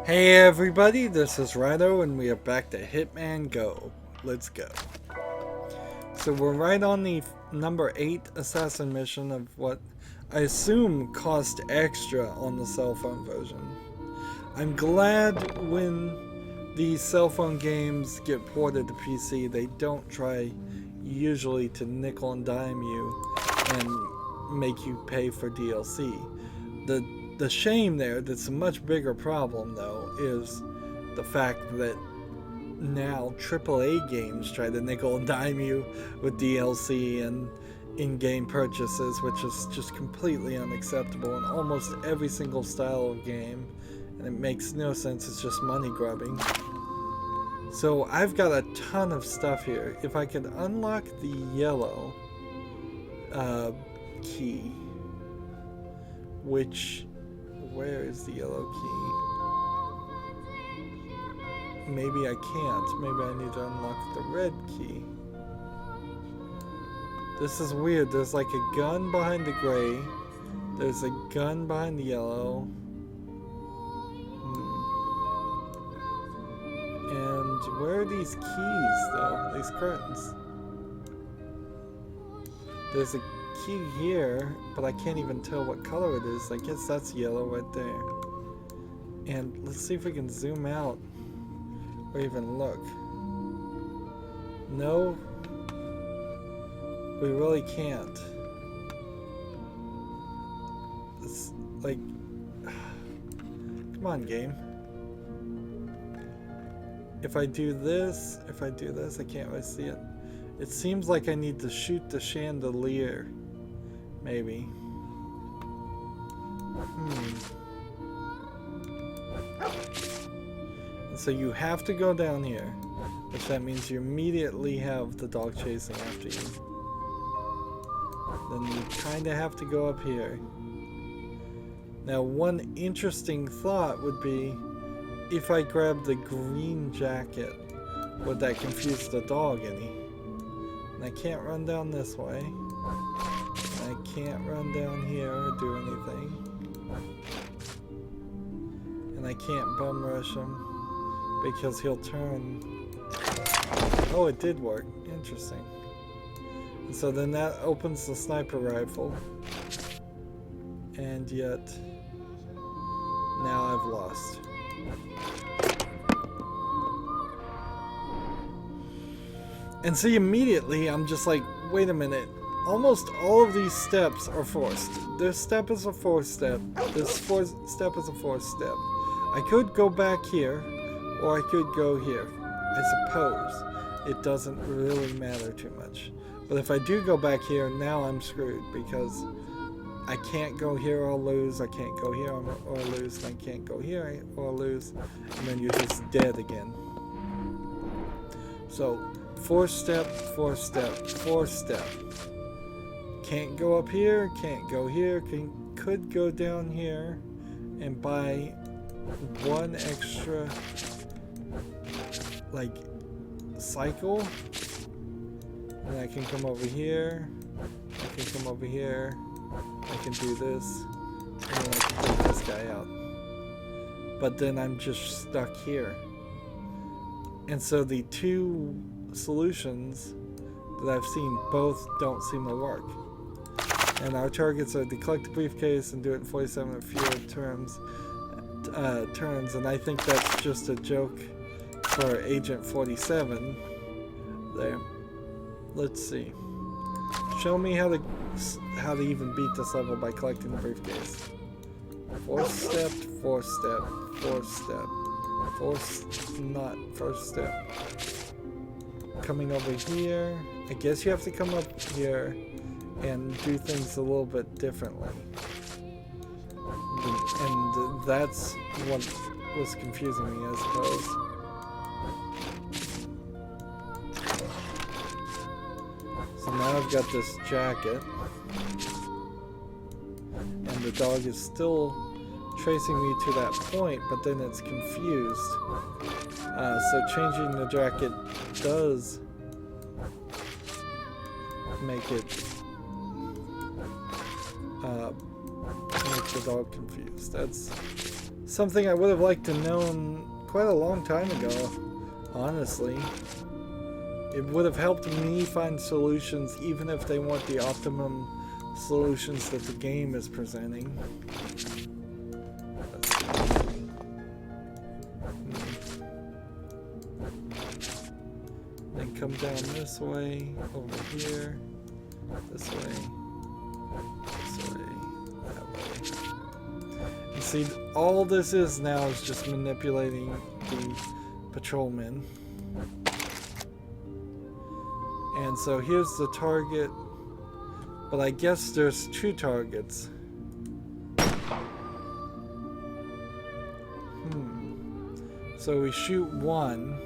Hey everybody, this is Rydo and we are back to Hitman GO. Let's go. So we're right on the number 8 assassin mission of what I assume cost extra on the cell phone version. I'm glad when these cell phone games get ported to PC, they don't try usually to nickel and dime you and make you pay for DLC. The shame there, that's a much bigger problem though, is the fact that now AAA games try to nickel and dime you with DLC and in-game purchases, which is just completely unacceptable in almost every single style of game, and it makes no sense. It's just money grubbing. So I've got a ton of stuff here. If I could unlock the yellow key, which... where is the yellow key? Maybe I can't. Maybe I need to unlock the red key. This is weird. There's like a gun behind the gray. There's a gun behind the yellow. And where are these keys though? These curtains. There's a key here, but I can't even tell what color it is. I guess that's yellow right there. And let's see if we can zoom out or even look. No, we really can't. It's like, come on, game. If I do this, I can't really see it. It seems like I need to shoot the chandelier. Maybe. And so you have to go down here, which that means you immediately have the dog chasing after you. Then you kind of have to go up here. Now, one interesting thought would be, if I grab the green jacket, would that confuse the dog any? And I can't run down this way. I can't run down here or do anything. And I can't bum rush him because he'll turn. Oh, it did work. Interesting. And so then that opens the sniper rifle. And yet, now I've lost. And see, immediately I'm just like, wait a minute. Almost all of these steps are forced. This step is a forced step. This step is a forced step. I could go back here, or I could go here. I suppose it doesn't really matter too much. But if I do go back here, now I'm screwed because I can't go here or lose. I can't go here or lose. And I can't go here or lose. And then you're just dead again. So, forced step, forced step, forced step. Can't go up here, can't go here, could go down here and buy one extra, like, cycle. And I can come over here, I can come over here, I can do this, and then I can take this guy out. But then I'm just stuck here. And so the two solutions that I've seen both don't seem to work. And our targets are to collect the briefcase and do it in 47 or fewer turns, and I think that's just a joke for Agent 47 there. Let's see. Show me how to even beat this level by collecting the briefcase. Fourth step, fourth step, fourth step, first step. Coming over here. I guess you have to come up here and do things a little bit differently. And that's what was confusing me, I suppose. So now I've got this jacket. And the dog is still tracing me to that point, but then it's confused. So changing the jacket does make it make the dog confused. That's something I would have liked to known quite a long time ago, honestly. It would have helped me find solutions even if they weren't the optimum solutions that the game is presenting. Then come down this way, over here, this way, that way. And see, all this is now is just manipulating the patrolmen. And so here's the target, but I guess there's two targets. So we shoot one.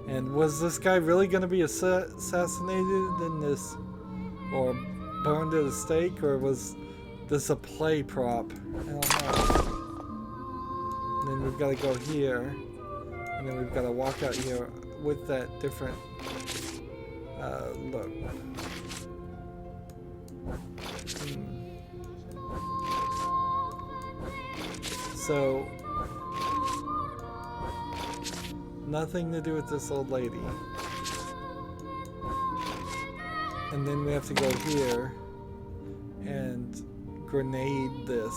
And was this guy really going to be assassinated in this, or burned at a stake, or was this a play prop? I don't know. And then we've got to go here, and then we've got to walk out here with that different look. So, nothing to do with this old lady. And then we have to go here and grenade this.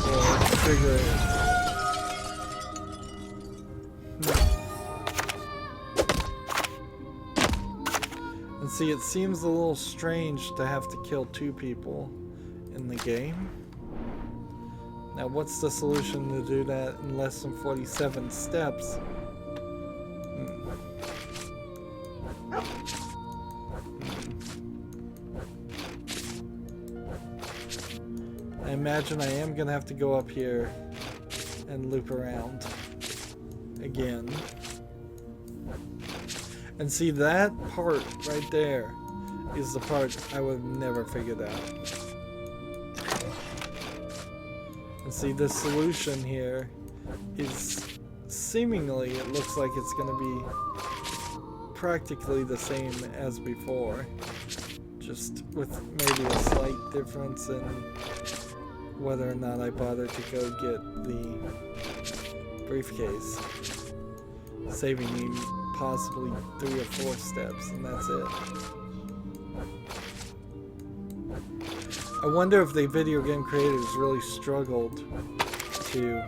Or trigger it. And see, it seems a little strange to have to kill two people in the game. Now, what's the solution to do that in less than 47 steps? I imagine I am going to have to go up here and loop around again. And see, that part right there is the part I would have never figured out. And see, the solution here is seemingly, it looks like it's going to be practically the same as before, just with maybe a slight difference in whether or not I bother to go get the briefcase, saving me possibly 3 or 4 steps, and that's it. I wonder if the video game creators really struggled to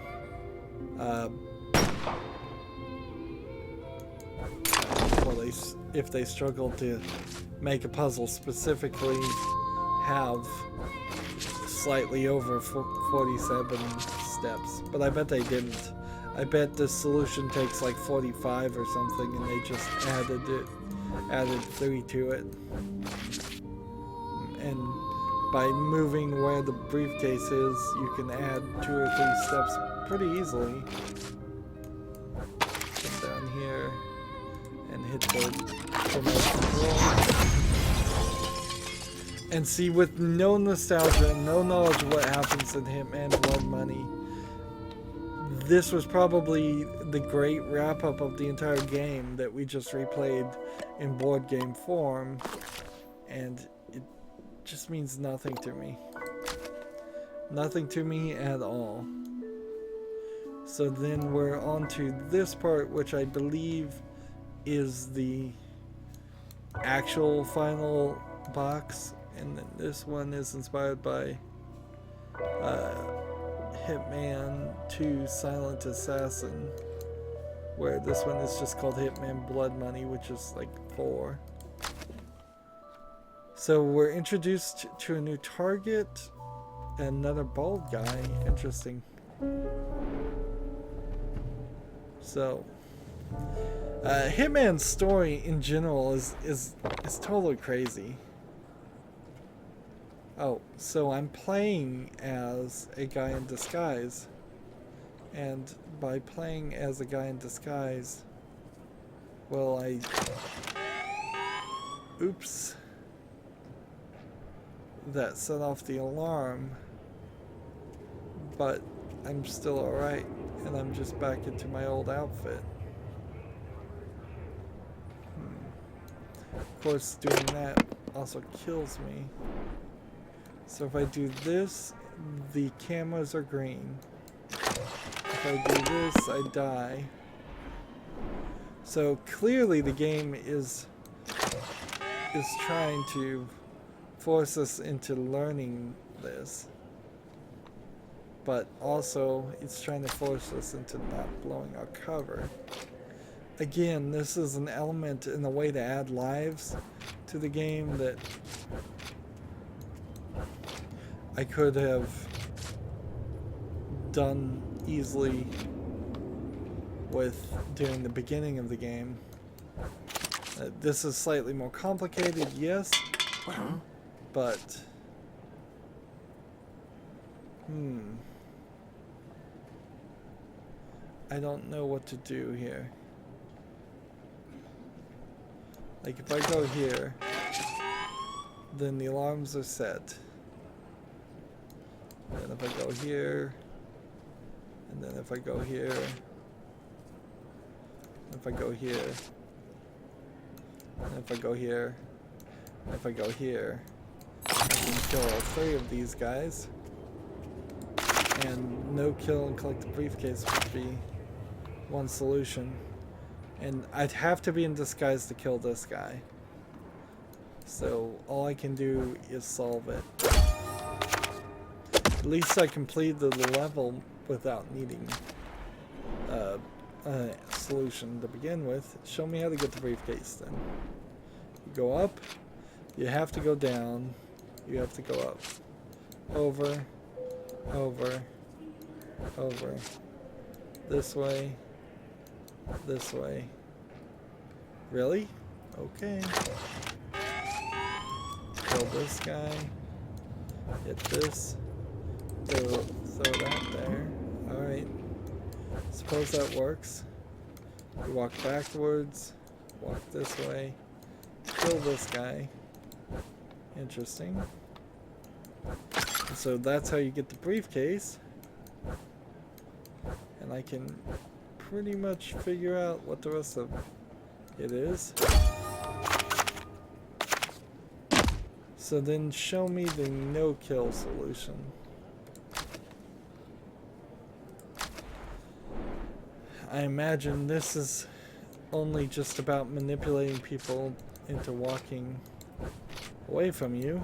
if they struggled to make a puzzle specifically have slightly over 47 steps, but I bet they didn't. I bet the solution takes like 45 or something, and they just added 3 to it. And by moving where the briefcase is, you can add 2 or 3 steps pretty easily. Come down here and hit the remote control. And see, with no nostalgia, no knowledge of what happens in Hitman Blood Money, this was probably the great wrap-up of the entire game that we just replayed in board game form, and it just means nothing to me. Nothing to me at all. So then we're on to this part, which I believe is the actual final box, and then this one is inspired by Hitman 2 Silent Assassin, where this one is just called Hitman Blood Money, which is like 4. So we're introduced to a new target, another bald guy. Interesting. So Hitman's story in general is totally crazy. Oh, so I'm playing as a guy in disguise, and by playing as a guy in disguise, well, oops, that set off the alarm, but I'm still alright, and I'm just back into my old outfit. Of course, doing that also kills me. So if I do this the cameras are green. If I do this, I die. So clearly the game is trying to force us into learning this. But also it's trying to force us into not blowing our cover. Again, this is an element in the way to add lives to the game that I could have done easily with doing the beginning of the game. This is slightly more complicated, yes, but I don't know what to do here. Like if I go here, then the alarms are set. And if I go here, and then if I go here, if I go here, and if I go here, and if I go here, I can kill all three of these guys. And no kill and collect the briefcase would be one solution. And I'd have to be in disguise to kill this guy. So all I can do is solve it. At least I completed the level without needing a solution to begin with. Show me how to get the briefcase then. You go up, you have to go down, you have to go up. Over, over, over. This way, this way. Really? Okay. Kill this guy. Hit this. Throw that there. Alright. Suppose that works. You walk backwards. Walk this way. Kill this guy. Interesting. So that's how you get the briefcase. And I can pretty much figure out what the rest of it is. So then show me the no-kill solution. I imagine this is only just about manipulating people into walking away from you.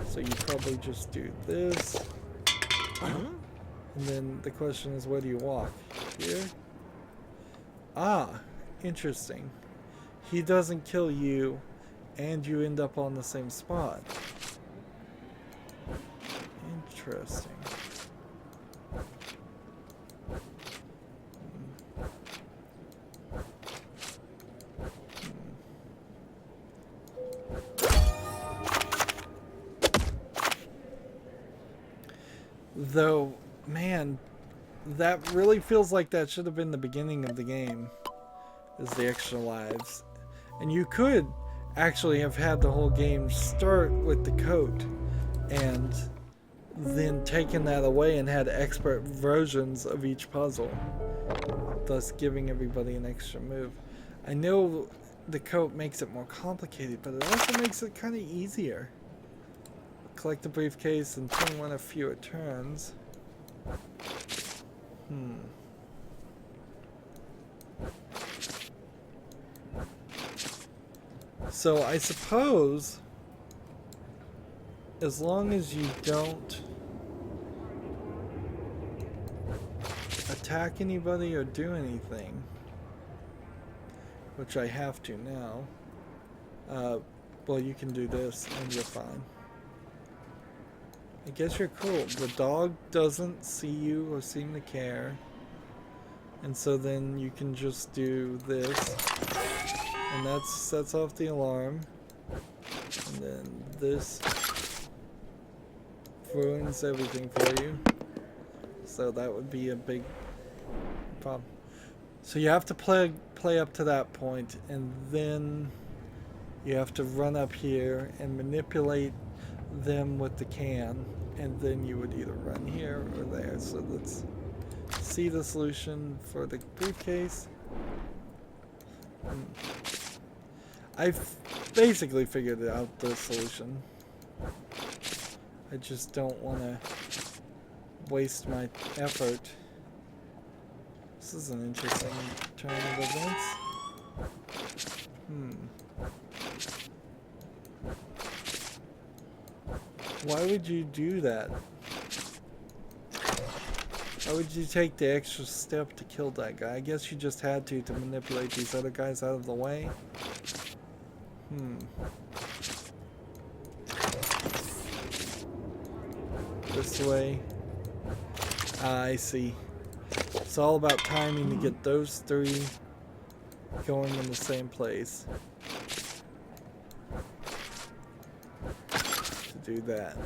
So you probably just do this. And then the question is, where do you walk? Here? Ah, interesting. He doesn't kill you, and you end up on the same spot. Interesting. Though, man, that really feels like that should have been the beginning of the game, is the extra lives. And you could actually have had the whole game start with the coat and then taken that away and had expert versions of each puzzle, thus giving everybody an extra move. I know the coat makes it more complicated, but it also makes it kind of easier. Collect the briefcase and turn one of fewer turns. So I suppose as long as you don't attack anybody or do anything, which I have to now, well, you can do this and you're fine. I guess you're cool. The dog doesn't see you or seem to care. And so then you can just do this. And that sets off the alarm. And then this ruins everything for you. So that would be a big problem. So you have to play up to that point, and then you have to run up here and manipulate them with the can, and then you would either run here or there. So let's see the solution for the briefcase. I've basically figured out the solution. I just don't want to waste my effort. This is an interesting turn of events. Why would you do that? Why would you take the extra step to kill that guy? I guess you just had to manipulate these other guys out of the way. This way. I see. It's all about timing to get those three going in the same place. To do that.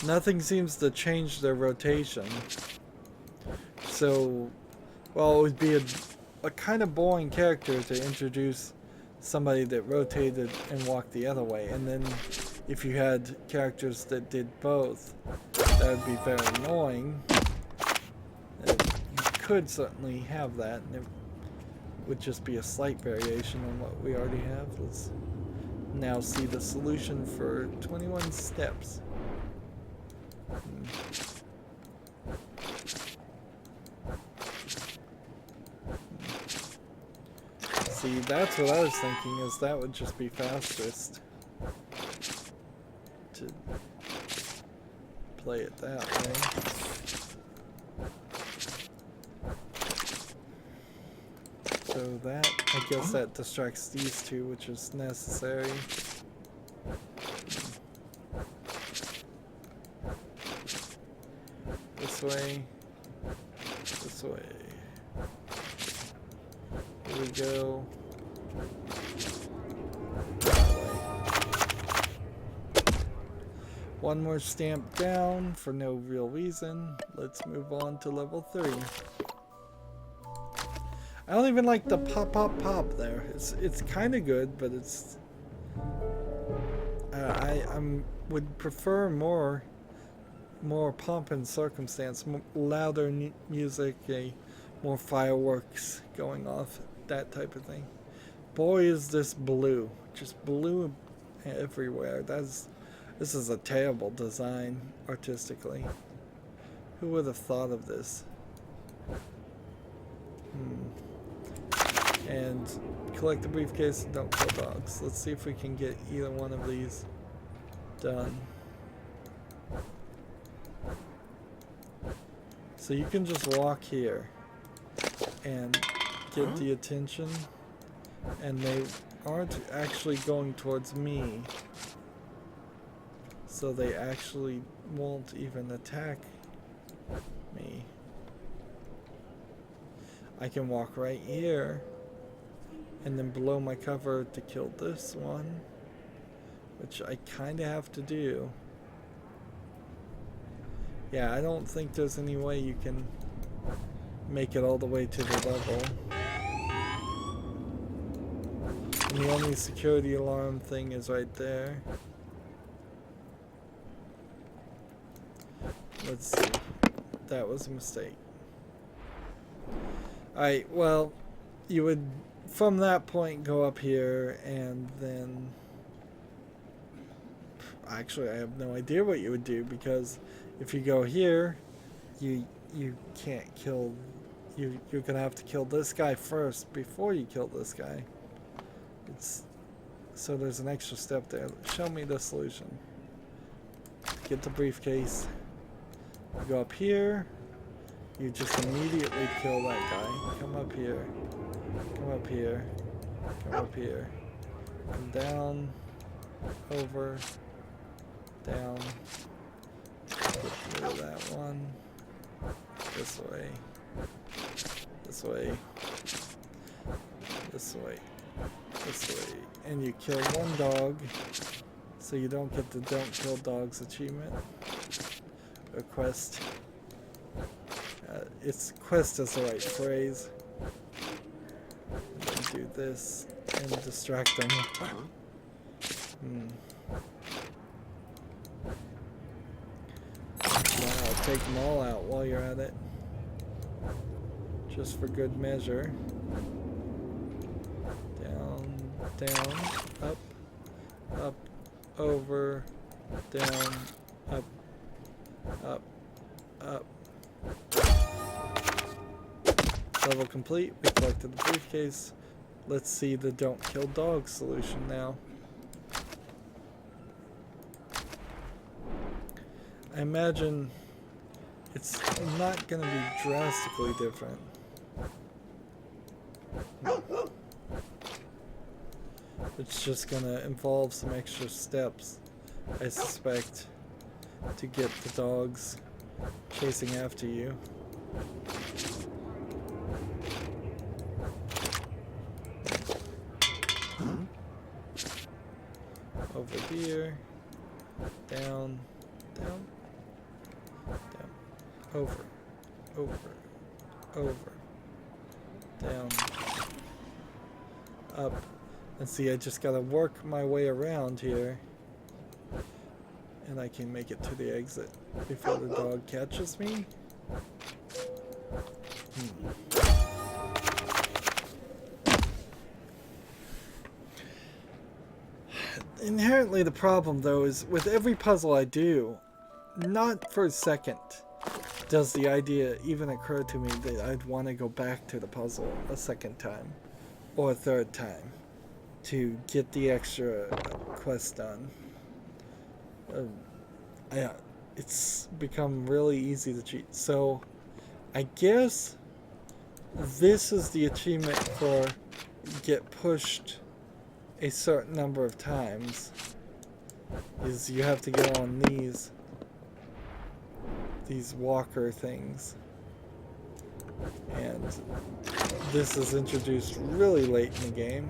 Nothing seems to change their rotation. So, well, it would be a kind of boring character to introduce somebody that rotated and walked the other way. And then if you had characters that did both, that would be very annoying. You could certainly have that, and it would just be a slight variation on what we already have. Let's now see the solution for 21 steps. See, that's what I was thinking, is that would just be fastest to play it that way. So that, I guess that distracts these two, which is necessary. This way. This way. Here we go. That way. One more stamp down for no real reason. Let's move on to level 3. I don't even like the pop pop pop there. It's kind of good, but it's I would prefer more pomp and circumstance, louder music, more fireworks going off, that type of thing. Boy, is this blue, just blue everywhere. This is a terrible design artistically. Who would have thought of this? And collect the briefcase and don't kill dogs. Let's see if we can get either one of these done. So you can just walk here and get the attention, and they aren't actually going towards me, so they actually won't even attack me. I can walk right here and then blow my cover to kill this one, which I kind of have to do. Yeah, I don't think there's any way you can make it all the way to the level. And the only security alarm thing is right there. Let's see. That was a mistake. Alright, well, you would, from that point, go up here and then... Actually, I have no idea what you would do, because if you go here, you can't kill... You're gonna have to kill this guy first before you kill this guy. So there's an extra step there. Show me the solution. Get the briefcase. You go up here. You just immediately kill that guy. Come up here. Come up here. Come up here. Come down. Over. Down. Get rid of that one. This way. This way. This way. This way. And you kill one dog. So you don't get the Don't Kill Dogs achievement. Or quest. It's quest is the right phrase. And then do this and distract them. Wow, take them all out while you're at it. Just for good measure. down, up, up, over, down, up, up, up. Level complete. We collected the briefcase. Let's see the don't kill dogs solution now. I imagine it's not going to be drastically different. It's just going to involve some extra steps, I suspect, to get the dogs chasing after you. Over here, down, down, down, over, down, up. And see, I just gotta work my way around here, and I can make it to the exit before the dog catches me. Inherently, the problem, though, is with every puzzle I do, not for a second does the idea even occur to me that I'd want to go back to the puzzle a second time or a third time to get the extra quest done. It's become really easy to cheat. So, I guess this is the achievement for get pushed a certain number of times, is you have to get on these walker things, and this is introduced really late in the game,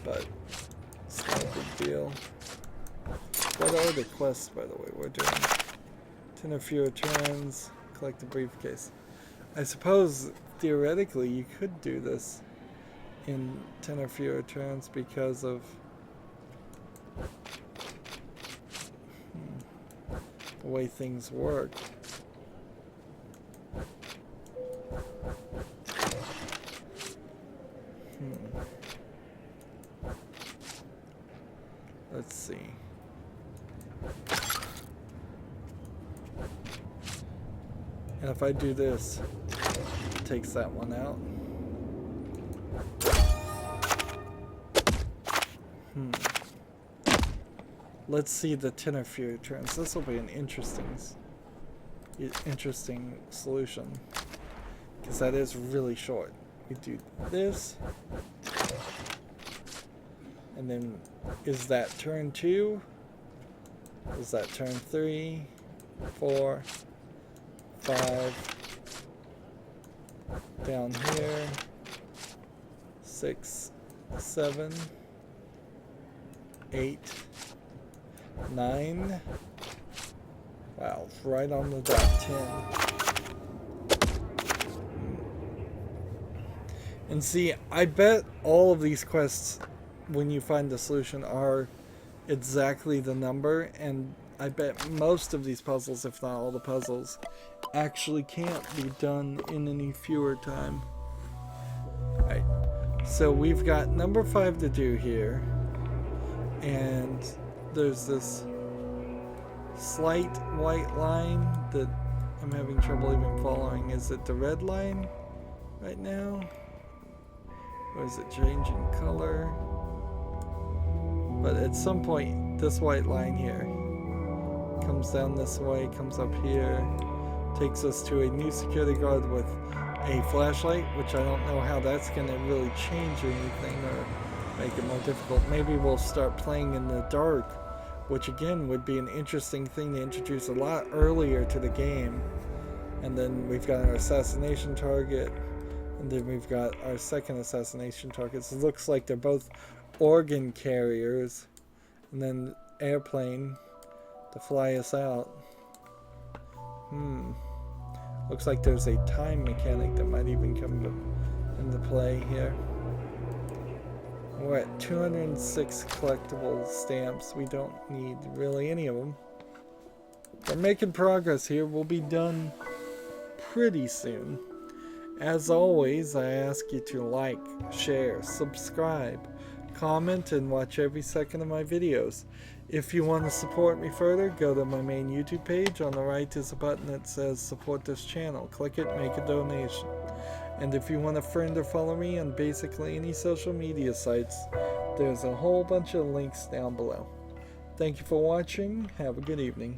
but it's not a big deal. What are the quests, by the way, we're doing? 10 or fewer turns, collect the briefcase. I suppose theoretically you could do this in 10 or fewer turns because of the way things work. Let's see. And if I do this, it takes that one out. Let's see the 10 or fewer turns. This will be an interesting solution, because that is really short. We do this, and then is that turn 2? Is that turn 3, 4, 5? Down here, 6, 7, 8, 9. Wow, right on the dot, 10. And see, I bet all of these quests, when you find the solution, are exactly the number, and I bet most of these puzzles, if not all the puzzles, actually can't be done in any fewer time. Alright, so we've got number 5 to do here, and there's this slight white line that I'm having trouble even following. Is it the red line right now? Or is it changing color? But at some point, this white line here comes down this way, comes up here, takes us to a new security guard with a flashlight, which I don't know how that's going to really change anything or make it more difficult. Maybe we'll start playing in the dark, which again would be an interesting thing to introduce a lot earlier to the game. And then we've got our assassination target, and then we've got our second assassination targets. It looks like they're both organ carriers, and then airplane to fly us out. Looks like there's a time mechanic that might even come into play here. We're at 206 collectible stamps. We don't need really any of them. We're making progress here. We'll be done pretty soon. As always, I ask you to like, share, subscribe, comment, and watch every second of my videos. If you want to support me further, go to my main YouTube page. On the right is a button that says support this channel. Click it, make a donation. And if you want to friend or follow me on basically any social media sites, there's a whole bunch of links down below. Thank you for watching. Have a good evening.